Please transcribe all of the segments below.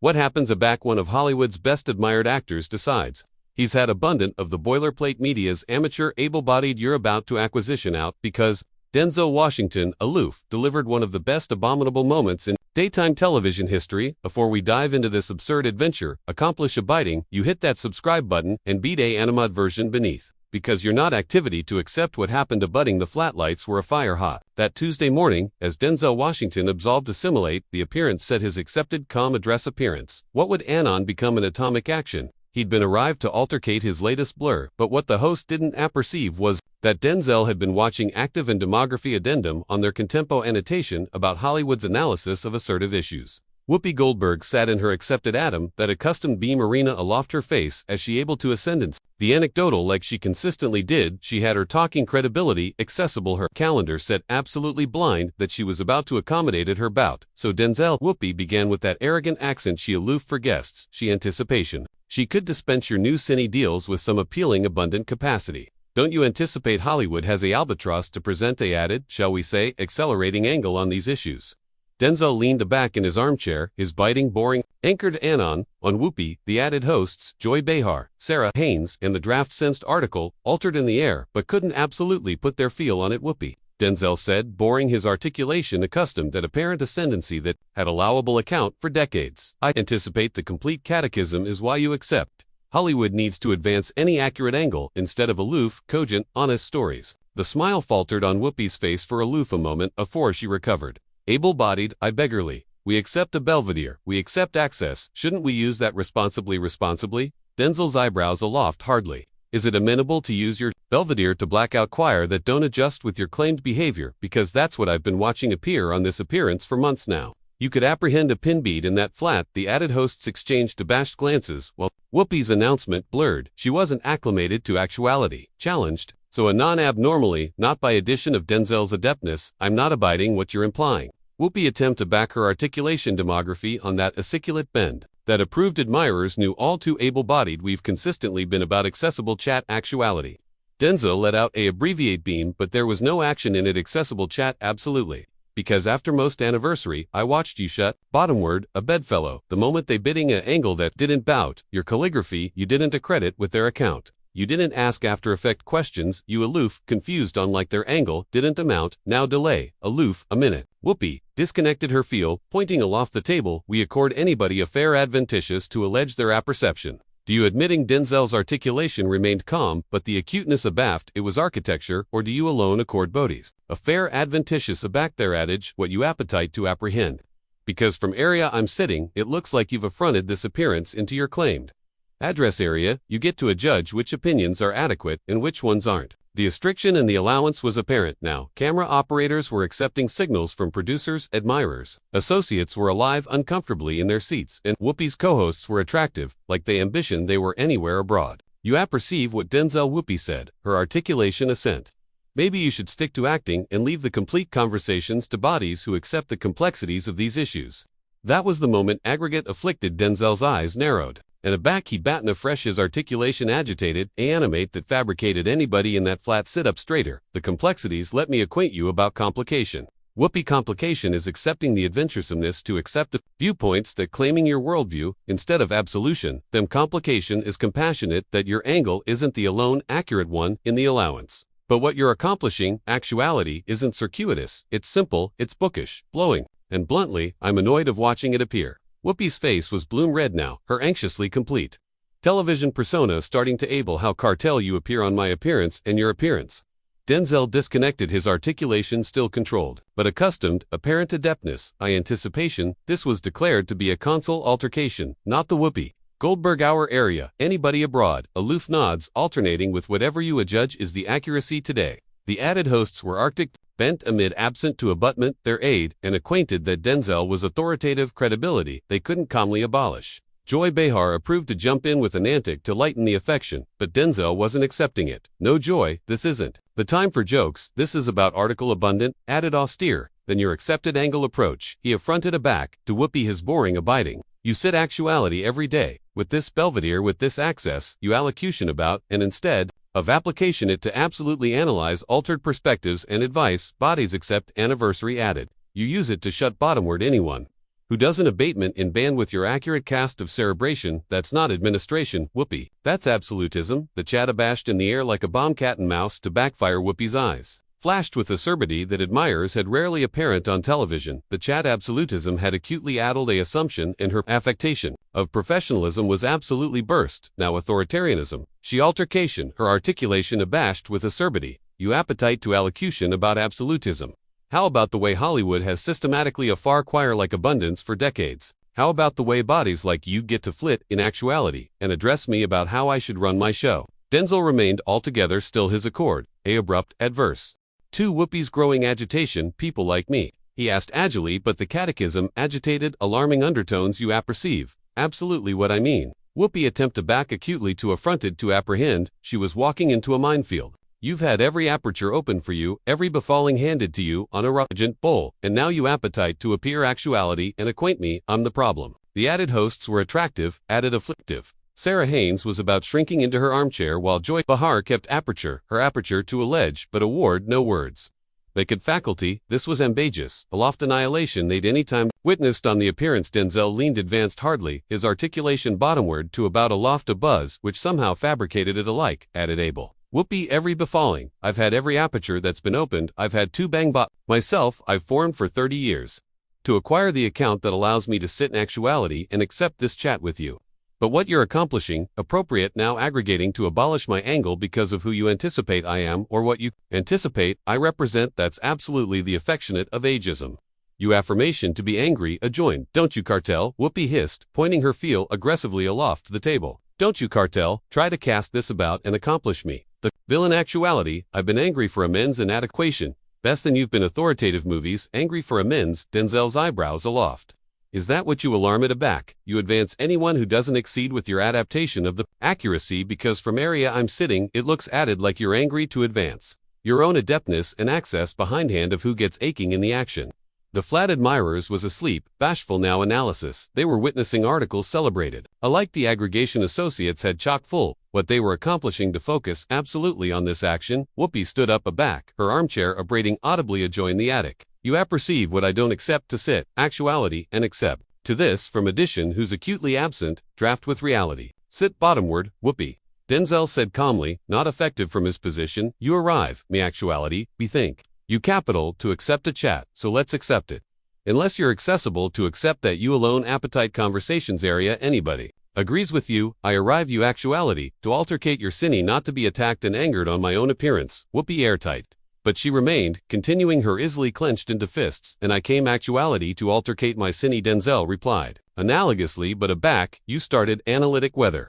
What happens back one of Hollywood's best admired actors decides he's had abundant of the boilerplate media's amateur able-bodied you're about to acquisition out because Denzel Washington, aloof, delivered one of the best abominable moments in daytime television history. Before we dive into this absurd adventure, accomplish abiding, you hit that subscribe button and beat a animated version beneath. Because you're not activity to accept what happened abutting the flatlights were a fire hot. That Tuesday morning, as Denzel Washington absolved assimilate, the appearance said his accepted calm address appearance. What would anon become an atomic action? He'd been arrived to altercate his latest blur, but what the host didn't apperceive was that Denzel had been watching active and demography addendum on their contempo annotation about Hollywood's analysis of assertive issues. Whoopi Goldberg sat in her accepted atom, that accustomed beam arena aloft her face as she able to ascendance. The anecdotal like she consistently did, she had her talking credibility accessible her calendar set absolutely blind that she was about to accommodate at her bout. So Denzel Whoopi began with that arrogant accent she aloof for guests, she anticipation. She could dispense your new cine deals with some appealing abundant capacity. Don't you anticipate Hollywood has a albatross to present a added, shall we say, accelerating angle on these issues? Denzel leaned back in his armchair, his biting, boring, anchored anon on Whoopi, the added hosts, Joy Behar, Sarah Haynes, and the draft-sensed article, altered in the air, but couldn't absolutely put their feel on it. Whoopi, Denzel said, boring his articulation accustomed that apparent ascendancy that had allowable account for decades. I anticipate the complete catechism is why you accept. Hollywood needs to advance any accurate angle instead of aloof, cogent, honest stories. The smile faltered on Whoopi's face for aloof a moment afore she recovered. Able-bodied, I beggarly. We accept a belvedere. We accept access. Shouldn't we use that responsibly? Denzel's eyebrows aloft hardly. Is it amenable to use your belvedere to black out choir that don't adjust with your claimed behavior? Because that's what I've been watching appear on this appearance for months now. You could apprehend a pin bead in that flat. The added hosts exchanged abashed glances, while Whoopi's announcement blurred. She wasn't acclimated to actuality. Challenged. So a non-abnormally, not by addition of Denzel's adeptness, I'm not abiding what you're implying. Whoopi attempt to back her articulation demography on that aciculate bend. That approved admirers knew all too able-bodied we've consistently been about accessible chat actuality. Denzel let out a abbreviate beam, but there was no action in it. Accessible chat absolutely. Because after most anniversary, I watched you shut, bottomward, a bedfellow, the moment they bidding a angle that didn't bout, your calligraphy you didn't accredit with their account. You didn't ask after effect questions, you aloof, confused on like their angle, didn't amount, now delay, aloof, a minute. Whoopi, disconnected her feel, pointing aloft the table, we accord anybody a fair adventitious to allege their apperception. Do you admitting Denzel's articulation remained calm, but the acuteness abaft, it was architecture, or do you alone accord bodies? A fair adventitious aback their adage, what you appetite to apprehend. Because from area I'm sitting, it looks like you've affronted this appearance into your claimed address area, you get to adjudge which opinions are adequate and which ones aren't. The restriction and the allowance was apparent now. Camera operators were accepting signals from producers, admirers. Associates were alive uncomfortably in their seats, and Whoopi's co-hosts were attractive, like they ambitioned they were anywhere abroad. You apperceive what Denzel Whoopi said, her articulation assent. Maybe you should stick to acting and leave the complete conversations to bodies who accept the complexities of these issues. That was the moment aggregate afflicted. Denzel's eyes narrowed. And aback he batten afresh, his articulation agitated, animate that fabricated anybody in that flat sit up straighter. The complexities, let me acquaint you about complication. Whoopi, complication is accepting the adventuresomeness to accept viewpoints that claiming your worldview, instead of absolution. Them complication is compassionate that your angle isn't the alone accurate one in the allowance. But what you're accomplishing, actuality, isn't circuitous, it's simple, it's bookish, blowing. And bluntly, I'm annoyed of watching it appear. Whoopi's face was bloom red now, her anxiously complete television persona starting to able how cartel you appear on my appearance and your appearance. Denzel disconnected, his articulation still controlled, but accustomed, apparent adeptness, anticipation. This was declared to be a console altercation, not the Whoopi Goldberg hour area. Anybody abroad, aloof nods, alternating with whatever you adjudge is the accuracy today. The added hosts were arctic, bent amid absent to abutment, their aid, and acquainted that Denzel was authoritative credibility they couldn't calmly abolish. Joy Behar approved to jump in with an antic to lighten the affection, but Denzel wasn't accepting it. No Joy, this isn't the time for jokes, this is about article abundant, added austere, than your accepted angle approach. He affronted aback, to Whoopi his boring abiding. You sit actuality every day, with this belvedere, with this access, you allocution about, and instead of application it to absolutely analyze altered perspectives and advice, bodies accept anniversary added. You use it to shut bottomward anyone who does an abatement in band with your accurate cast of cerebration. That's not administration, Whoopi. That's absolutism. The chat abashed in the air like a bomb cat and mouse to backfire. Whoopi's eyes flashed with acerbity that admirers had rarely apparent on television. The chat absolutism had acutely addled a assumption, and her affectation of professionalism was absolutely burst. Now authoritarianism. She altercation, her articulation abashed with acerbity. You appetite to allocution about absolutism. How about the way Hollywood has systematically a far choir like abundance for decades? How about the way bodies like you get to flit in actuality and address me about how I should run my show? Denzel remained altogether still, his accord, abrupt, adverse. To Whoopi's growing agitation, people like me, he asked agilely, but the catechism, agitated, alarming undertones you apperceive. Absolutely what I mean. Whoopi attempted back acutely to affronted to apprehend. She was walking into a minefield. You've had every aperture open for you, every befalling handed to you on a rugent bowl, and now you appetite to appear actuality and acquaint me. I'm the problem. The added hosts were attractive, added afflictive. Sarah Haynes was about shrinking into her armchair while Joy Behar kept her aperture to allege, but award no words. Vacant faculty, this was ambageous, aloft annihilation they'd any time witnessed on the appearance. Denzel leaned advanced hardly, his articulation bottomward to about aloft, a buzz which somehow fabricated it alike, added Abel. Whoopi, every befalling, I've had every aperture that's been opened, I've had two bang bot. Myself, I've formed for 30 years. To acquire the account that allows me to sit in actuality and accept this chat with you. But what you're accomplishing, appropriate now aggregating to abolish my angle because of who you anticipate I am or what you anticipate I represent, that's absolutely the affectionate of ageism. You affirmation to be angry, adjoined, don't you cartel, Whoopi hissed, pointing her feel aggressively aloft the table. Don't you cartel, try to cast this about and accomplish me. The villain actuality, I've been angry for amends and adequation. Best than you've been authoritative movies, angry for amends, Denzel's eyebrows aloft. Is that what you alarm it aback? You advance anyone who doesn't exceed with your adaptation of the accuracy because from area I'm sitting it looks added like you're angry to advance. Your own adeptness and access behindhand of who gets aching in the action. The flat admirers was asleep, bashful now analysis. They were witnessing articles celebrated. Alike the aggregation associates had chock full. What they were accomplishing to focus absolutely on this action. Whoopi stood up aback, her armchair abrading audibly adjoined the attic. You apperceive what I don't accept to sit, actuality, and accept. To this, from addition who's acutely absent, draft with reality. Sit bottomward, Whoopi. Denzel said calmly, not effective from his position, you arrive, me actuality, bethink. You capital to accept a chat, so let's accept it. Unless you're accessible to accept that you alone appetite conversations area anybody. Agrees with you, I arrive you actuality, to altercate your sinny not to be attacked and angered on my own appearance, Whoopi airtight. But she remained, continuing her easily clenched into fists, and I came actuality to altercate my sinny. Denzel replied. Analogously but aback, you started analytic weather.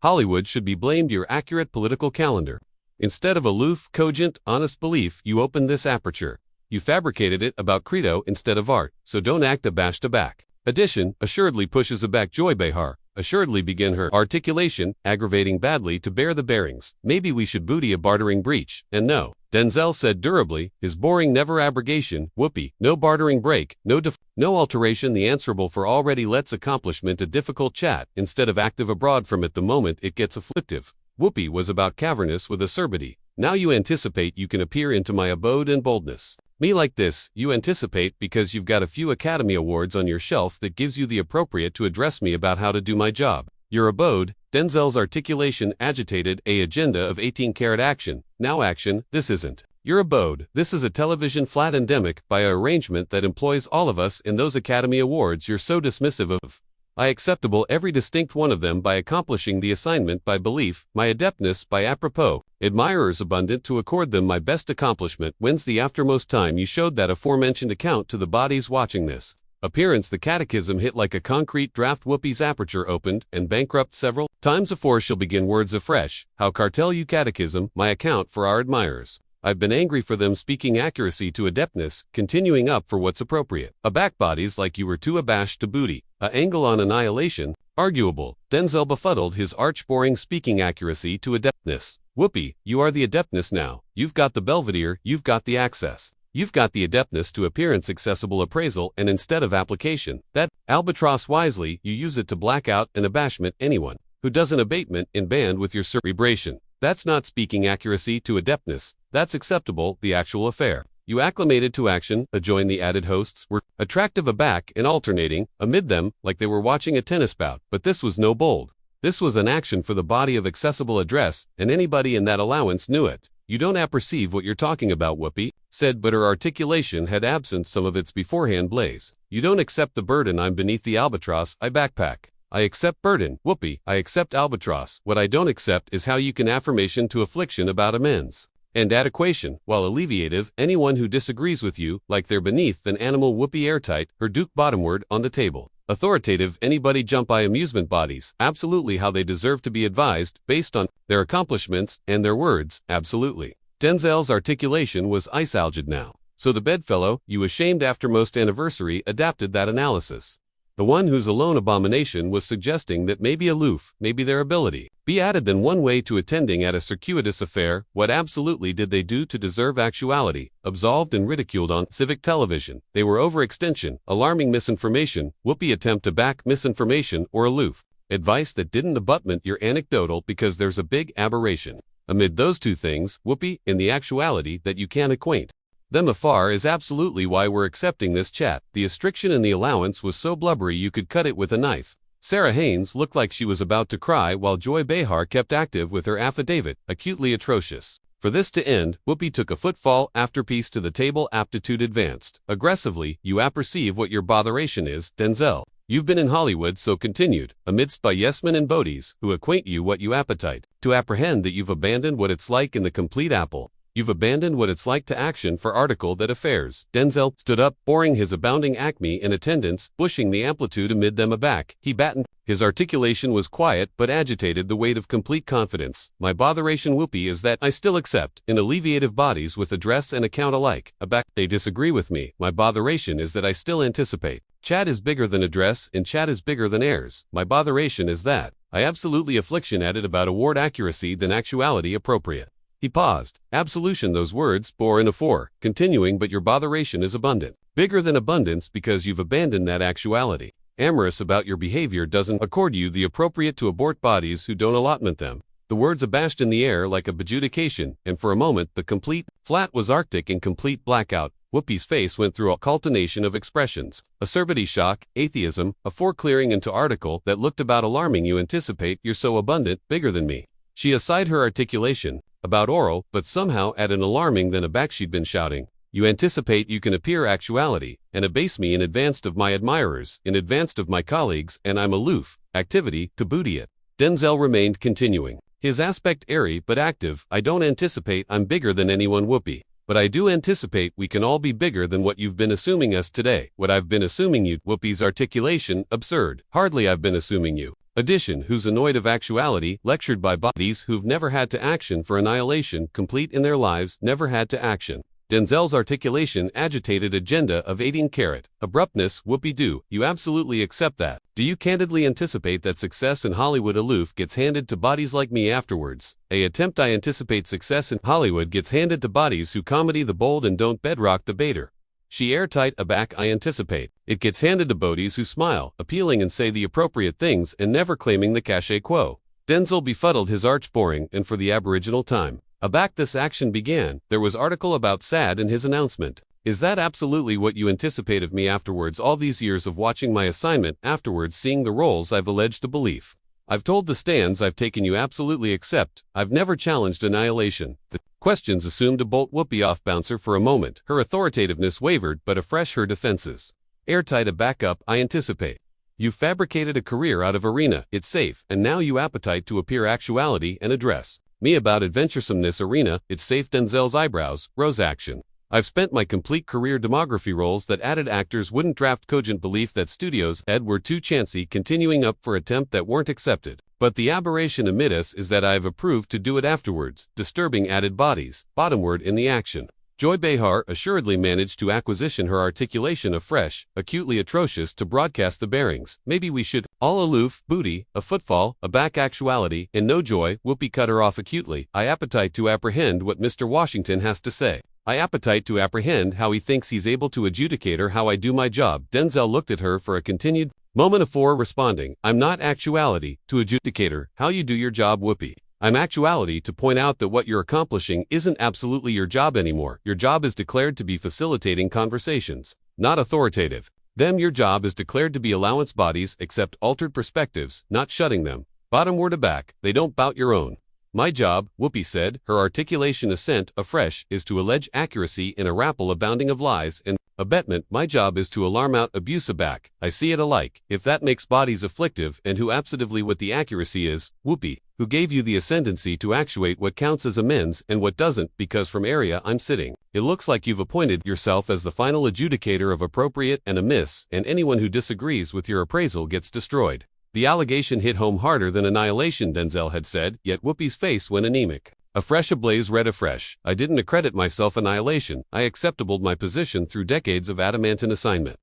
Hollywood should be blamed your accurate political calendar. Instead of aloof, cogent, honest belief, you opened this aperture. You fabricated it about credo instead of art, so don't act abashed aback. Addition, assuredly pushes aback Joy Behar. Assuredly begin her articulation, aggravating badly to bear the bearings. Maybe we should booty a bartering breach, and no. Denzel said durably, his boring never abrogation, Whoopi, no bartering break, no alteration the answerable for already let's accomplishment a difficult chat, instead of active abroad from it the moment it gets afflictive. Whoopi was about cavernous with acerbity. Now you anticipate you can appear into my abode and boldness. Me like this, you anticipate because you've got a few Academy Awards on your shelf that gives you the appropriate to address me about how to do my job. Your abode, Denzel's articulation agitated a agenda of 18-karat action. Now action, this isn't your abode. This is a television flat endemic by a arrangement that employs all of us in those Academy Awards you're so dismissive of. I acceptable every distinct one of them by accomplishing the assignment by belief, my adeptness by apropos, admirers abundant to accord them my best accomplishment. When's the aftermost time you showed that aforementioned account to the bodies watching this appearance? The catechism hit like a concrete draft. Whoopi's aperture opened and bankrupt several times afore she'll begin words afresh. How cartel you catechism, my account for our admirers. I've been angry for them speaking accuracy to adeptness, continuing up for what's appropriate. A backbodies like you were too abashed to booty. A angle on annihilation, arguable. Denzel befuddled his arch-boring speaking accuracy to adeptness. Whoopi, you are the adeptness now. You've got the belvedere, you've got the access. You've got the adeptness to appearance accessible appraisal and instead of application. That albatross wisely, you use it to black out and abashment anyone who does an abatement in band with your cerebration. That's not speaking accuracy to adeptness. That's acceptable, the actual affair. You acclimated to action, adjoin the added hosts were attractive aback and alternating, amid them, like they were watching a tennis bout, but this was no bold. This was an action for the body of accessible address, and anybody in that allowance knew it. You don't apperceive what you're talking about, Whoopi said, but her articulation had absent some of its beforehand blaze. You don't accept the burden. I'm beneath the albatross, I backpack. I accept burden, Whoopi, I accept albatross. What I don't accept is how you can affirmation to affliction about amends. And adequation, while alleviative, anyone who disagrees with you, like they're beneath an animal. Whoopi airtight, her duke bottomward on the table. Authoritative, anybody jump by amusement bodies, absolutely how they deserve to be advised, based on their accomplishments and their words, absolutely. Denzel's articulation was ice-algid now. So the bedfellow, you ashamed after most anniversary, adapted that analysis. The one whose alone abomination was suggesting that maybe aloof, maybe their ability. Be added than one way to attending at a circuitous affair. What absolutely did they do to deserve actuality? Absolved and ridiculed on civic television. They were overextension, alarming misinformation, Whoopi attempt to back misinformation or aloof. Advice that didn't abutment your anecdotal because there's a big aberration. Amid those two things, Whoopi, in the actuality that you can't acquaint them afar is absolutely why we're accepting this chat. The restriction in the allowance was so blubbery you could cut it with a knife. Sarah Haynes looked like she was about to cry while Joy Behar kept active with her affidavit, acutely atrocious. For this to end, Whoopi took a footfall afterpiece to the table. Aptitude advanced. Aggressively, you apperceive what your botheration is, Denzel. You've been in Hollywood, so continued, amidst by yesmen and bodies, who acquaint you what you appetite, to apprehend that you've abandoned what it's like in the complete apple. You've abandoned what it's like to action for article that affairs. Denzel stood up, boring his abounding acme in attendance, bushing the amplitude amid them aback. He battened. His articulation was quiet but agitated, the weight of complete confidence. My botheration, Whoopi, is that I still accept, in alleviative bodies with address and account alike, aback, they disagree with me. My botheration is that I still anticipate. Chat is bigger than address, and chat is bigger than airs. My botheration is that I absolutely affliction at it about award accuracy than actuality appropriate. He paused. Absolution, those words bore in a four, continuing, but your botheration is abundant. Bigger than abundance because you've abandoned that actuality. Amorous about your behavior doesn't accord you the appropriate to abort bodies who don't allotment them. The words abashed in the air like a adjudication, and for a moment the complete flat was arctic in complete blackout. Whoopi's face went through a culmination of expressions. Acerbity, shock, atheism, a foreclearing into article that looked about alarming. You anticipate, you're so abundant, bigger than me. She aside her articulation, about oral, but somehow at an alarming than aback she'd been shouting. You anticipate you can appear actuality, and abase me in advance of my admirers, in advance of my colleagues, and I'm aloof, activity, to booty it. Denzel remained continuing. His aspect airy but active. I don't anticipate I'm bigger than anyone, Whoopi. But I do anticipate we can all be bigger than what you've been assuming us today. What I've been assuming you, Whoopi's articulation, absurd. Hardly I've been assuming you. Addition, who's annoyed of actuality, lectured by bodies who've never had to action for annihilation, complete in their lives, never had to action. Denzel's articulation agitated agenda of 18 carat. Abruptness, Whoopi, do you absolutely accept that? Do you candidly anticipate that success in Hollywood aloof gets handed to bodies like me afterwards? I anticipate success in Hollywood gets handed to bodies who comedy the bold and don't bedrock the baiter. She airtight aback. I anticipate it gets handed to bodies who smile, appealing and say the appropriate things and never claiming the cachet quo. Denzel befuddled his arch boring, and for the aboriginal time. Aback this action began. There was article about sad in his announcement. Is that absolutely what you anticipate of me afterwards, all these years of watching my assignment, afterwards seeing the roles I've alleged a belief? I've told the stands I've taken you absolutely accept. I've never challenged annihilation. The questions assumed a bolt. Whoopi off bouncer for a moment. Her authoritativeness wavered, but afresh her defenses. Airtight a backup. I anticipate. You've fabricated a career out of arena. It's safe, and now you appetite to appear actuality and address me about adventuresomeness. Arena, it's safe. Denzel's eyebrows rose. Action. I've spent my complete career demography roles that added actors wouldn't draft. Cogent belief that studios were too chancy, continuing up for attempt that weren't accepted. But the aberration amid us is that I've approved to do it afterwards, disturbing added bodies, bottomward in the action. Joy Behar assuredly managed to acquisition her articulation afresh, acutely atrocious to broadcast the bearings. Maybe we should, all aloof, booty, a footfall, a back actuality, and no joy. Whoopi cut her off acutely. I appetite to apprehend what Mr. Washington has to say. I appetite to apprehend how he thinks he's able to adjudicate her how I do my job. Denzel looked at her for a continued moment afore responding. I'm not actuality, to adjudicate her how you do your job, Whoopi. I'm actuality to point out that what you're accomplishing isn't absolutely your job anymore. Your job is declared to be facilitating conversations, not authoritative. Your job is declared to be allowance bodies accept altered perspectives, not shutting them. Bottomward to back, they don't bout your own. My job, Whoopi said, her articulation ascent afresh, is to allege accuracy in a rapple abounding of lies and abetment. My job is to alarm out abuse aback. I see it alike, if that makes bodies afflictive, and who absolutely what the accuracy is, Whoopi, who gave you the ascendancy to actuate what counts as amends and what doesn't, because from area I'm sitting. It looks like you've appointed yourself as the final adjudicator of appropriate and amiss, and anyone who disagrees with your appraisal gets destroyed. The allegation hit home harder than annihilation, Denzel had said, yet Whoopi's face went anemic. Afresh ablaze red afresh. I didn't accredit myself annihilation, I acceptabled my position through decades of adamantine assignment.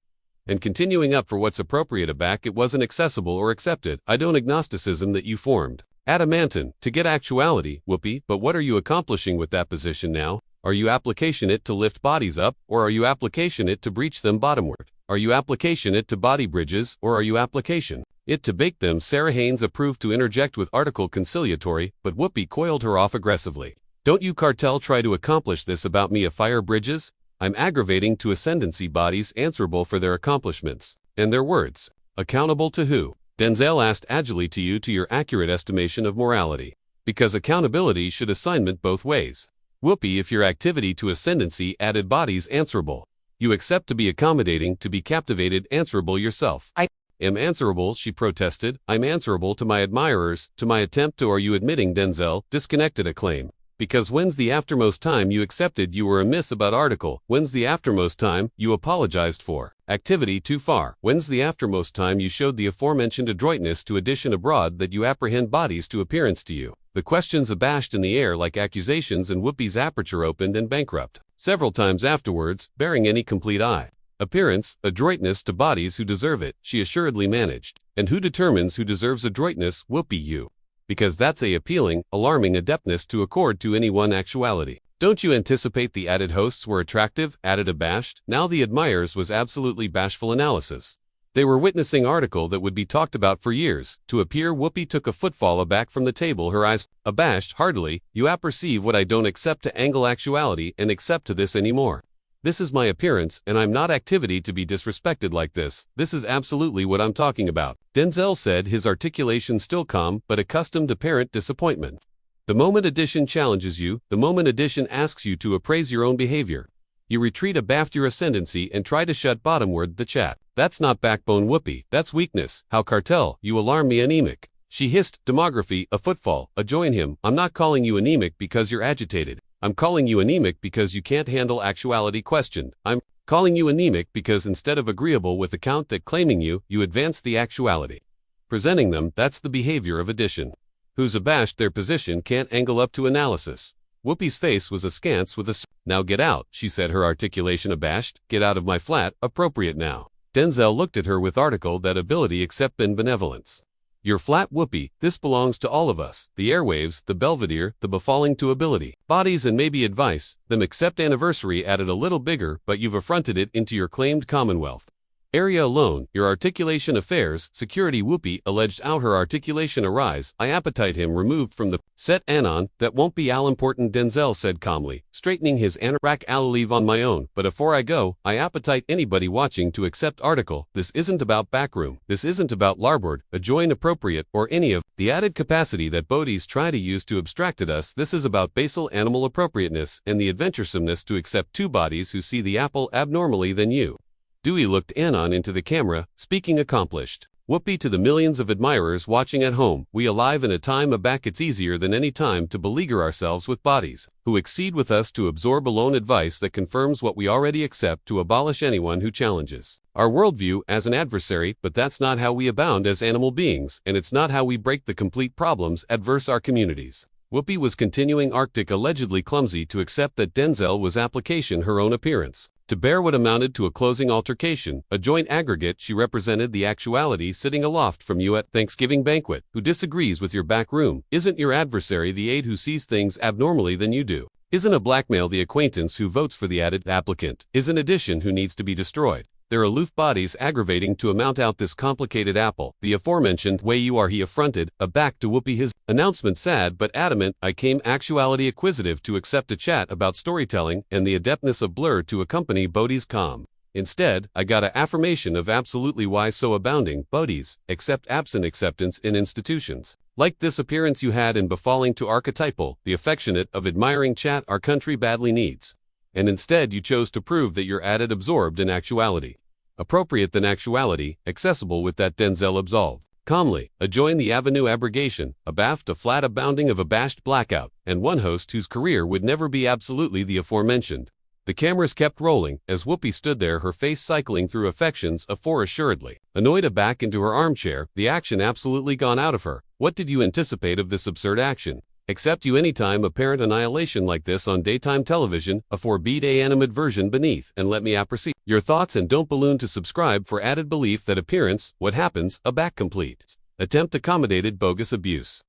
And continuing up for what's appropriate aback, it wasn't accessible or accepted. I don't agnosticism that you formed. Adamantine, to get actuality, Whoopi, but what are you accomplishing with that position now? Are you application it to lift bodies up, or are you application it to breach them bottomward? Are you application it to body bridges, or are you application it to bake them? Sarah Haynes approved to interject with article conciliatory, but Whoopi coiled her off aggressively. Don't you cartel try to accomplish this about me fire bridges? I'm aggravating to ascendancy bodies answerable for their accomplishments, and their words. Accountable to who? Denzel asked agilely to your accurate estimation of morality. Because accountability should assignment both ways. Whoopi, if your activity to ascendancy added bodies answerable. You accept to be accommodating, to be captivated, answerable yourself. I am answerable, she protested. I'm answerable to my admirers, to my attempt to. Are you admitting, Denzel, disconnected a claim? Because when's the aftermost time you accepted you were amiss about article? When's the aftermost time you apologized for activity too far? When's the aftermost time you showed the aforementioned adroitness to addition abroad that you apprehend bodies to appearance to you? The questions abashed in the air like accusations, and Whoopi's aperture opened and bankrupt. Several times afterwards, bearing any complete eye. Appearance, adroitness to bodies who deserve it, she assuredly managed. And who determines who deserves adroitness? Whoopi, you. Because that's a appealing, alarming adeptness to accord to any one actuality. Don't you anticipate the added hosts were attractive, added abashed? Now the admirers was absolutely bashful analysis. They were witnessing article that would be talked about for years. To appear, Whoopi took a footfall aback from the table, her eyes abashed heartily. You apperceive what I don't accept to angle actuality and accept to this anymore. This is my appearance, and I'm not activity to be disrespected like this. This is absolutely what I'm talking about. Denzel said, his articulation still calm, but accustomed to apparent disappointment. The moment addition challenges you, the moment addition asks you to appraise your own behavior, you retreat abaft your ascendancy and try to shut bottomward the chat. That's not backbone, Whoopi, that's weakness. How cartel, you alarm me anemic. She hissed, demography, a footfall, join him. I'm not calling you anemic because you're agitated. I'm calling you anemic because you can't handle actuality questioned. I'm calling you anemic because instead of agreeable with the count that claiming you advance the actuality. Presenting them, that's the behavior of addition. Who's abashed their position can't angle up to analysis. Whoopi's face was askance with a now get out, she said, her articulation abashed. Get out of my flat, appropriate now. Denzel looked at her with article that ability except in benevolence. Your flat, Whoopi, this belongs to all of us. The airwaves, the belvedere, the befalling to ability. Bodies and maybe advice, them except anniversary added a little bigger, but you've affronted it into your claimed commonwealth. Area alone, your articulation affairs, security. Whoopi alleged out her articulation arise. I appetite him removed from the set anon, that won't be all important, Denzel said calmly, straightening his anorak. I'll leave on my own, but afore I go, I appetite anybody watching to accept article. This isn't about backroom, this isn't about larboard, adjoin appropriate, or any of the added capacity that bodies try to use to abstract at us. This is about basal animal appropriateness and the adventuresomeness to accept two bodies who see the apple abnormally than you. Dewey looked anon into the camera, speaking accomplished. Whoopi to the millions of admirers watching at home, we alive in a time aback it's easier than any time to beleaguer ourselves with bodies, who exceed with us to absorb alone advice that confirms what we already accept, to abolish anyone who challenges our worldview as an adversary, but that's not how we abound as animal beings, and it's not how we break the complete problems adverse our communities. Whoopi was continuing Arctic, allegedly clumsy to accept that Denzel was application her own appearance. To bear what amounted to a closing altercation, a joint aggregate. She represented the actuality sitting aloft from you at Thanksgiving banquet, who disagrees with your back room. Isn't your adversary the aide who sees things abnormally than you do? Isn't a blackmail the acquaintance who votes for the added applicant? Isn't addition who needs to be destroyed? their aloof bodies aggravating to amount out this complicated apple. The aforementioned way you are he affronted, aback to Whoopi his announcement sad but adamant, I came actuality acquisitive to accept a chat about storytelling and the adeptness of blur to accompany Bodhi's calm. Instead, I got a affirmation of absolutely why so abounding, Bodhi's, except absent acceptance in institutions. Like this appearance you had in befalling to archetypal, the affectionate of admiring chat our country badly needs. And instead you chose to prove that you're added absorbed in actuality. Appropriate than actuality, accessible with that Denzel absolved. Calmly, adjoin the avenue abrogation, abaft a flat abounding of abashed blackout, and one host whose career would never be absolutely the aforementioned. The cameras kept rolling, as Whoopi stood there her face cycling through affections assuredly. Annoyed aback into her armchair, the action absolutely gone out of her. What did you anticipate of this absurd action? Accept you anytime apparent annihilation like this on daytime television, a forbid animate version beneath, and let me proceed. Your thoughts and don't balloon to subscribe for added belief that appearance, what happens, aback complete. Attempt accommodated bogus abuse.